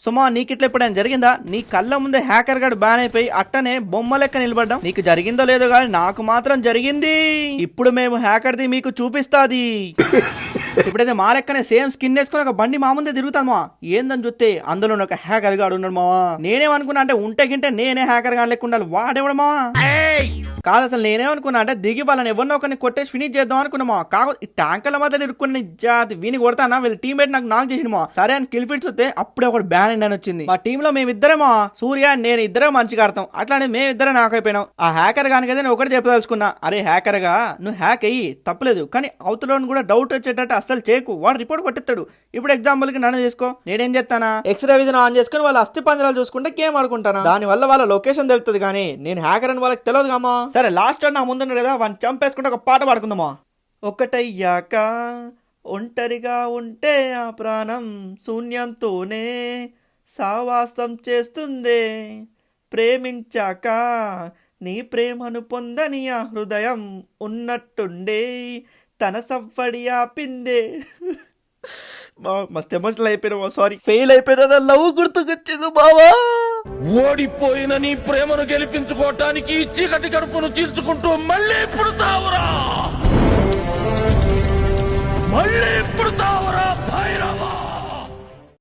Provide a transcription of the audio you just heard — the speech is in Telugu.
సుమా నీకిట్లా ఎప్పుడైనా జరిగిందా? నీ కళ్ళ ముందే హ్యాకర్ గాడు బ్యాన్ అయిపోయి అట్టనే బొమ్మ లెక్క నిలబడ్డాం. నీకు జరిగిందో లేదో కానీ నాకు మాత్రం జరిగింది. ఇప్పుడు మేము హ్యాకర్ది మీకు చూపిస్తాది. ఇప్పుడైతే మా లెక్కనే సేమ్ స్కిన్ వేసుకుని ఒక బండి మా ముందే తిరుగుతాను మా. ఏందని చూస్తే అందులో ఒక హ్యాకర్ గాడు ఉన్నాడు మావా. నేనేమనుకున్నా అంటే ఉంటే గింటే నేనే హ్యాకర్ గాడు లెక్క ఉండాలి. వాడేవాడు మావా కాదు. అసలు నేనేమనుకున్నా అంటే దిగి వాళ్ళని ఎవరినో ఒకరిని కొట్టేసి ఫినిష్ చేద్దాం అనుకున్నామా. కాకపోతే ఈ ట్యాంకర్ల మధ్య ఇరుక్కుని జాతి వీని కొడతానా వీళ్ళ టీమ్మేట్ నాకు చేసిన మా. సరే అని కిల్ ఫిట్స్ వస్తే అప్పుడే ఒకటి బ్యాన్ అని వచ్చింది. మా టీమ్ లో మేమిద్దరేమో సూర్య నేను ఇద్దరే మంచిగా ఆడతాం. అట్లానే మేమిద్దరే నాకైపోయినాం. ఆ హ్యాకర్ గాని కదా నేను ఒకటి చెప్పదలుచుకున్నా, అరే హ్యాకర్ గా నువ్వు హ్యాక్ అయ్యి తప్పలేదు, కానీ అవతల కూడా డౌట్ వచ్చేటట్టు అస్సలు చేయకు, వాడు రిపోర్ట్ కొట్టిస్తాడు. ఇప్పుడు ఎగ్జాంపుల్ కి నన్ను చేసుకో, నేనేం చేస్తానా ఎక్స్రే విజన్ ఆన్ చేసుకుని వాళ్ళ అస్థి పంజరాలు చూసుకుంటే గేమ్ ఆడుకుంటాను. దాని వల్ల వాళ్ళ లొకేషన్ తెలుస్తుంది, కానీ నేను హ్యాకర్ అని వాళ్ళకి తెలియదు కామా. సరే లాస్ట్ నా ముందున్నాడు కదా వాడిని చంపేసుకుంటే ఒక పాట పాడుకుందామా. ఒకటయ్యాక ఒంటరిగా ఉంటే ఆ ప్రాణం శూన్యంతోనే సావాసం చేస్తుందే, ప్రేమించాక నీ ప్రేమను పొందని ఆ హృదయం ఉన్నట్టుండే తన సవ్వడి ఆపిందే. మస్తు ఎమోషనల్ అయిపోయినా, సారీ ఫెయిల్ అయిపోయినా. లవ్ గుర్తుకొచ్చింది బావా. ఓడిపోయిన నీ ప్రేమను గెలిపించుకోవటానికి చీకటి గడుపును చీల్చుకుంటూ మళ్ళీ పుడతావురా భైరవ.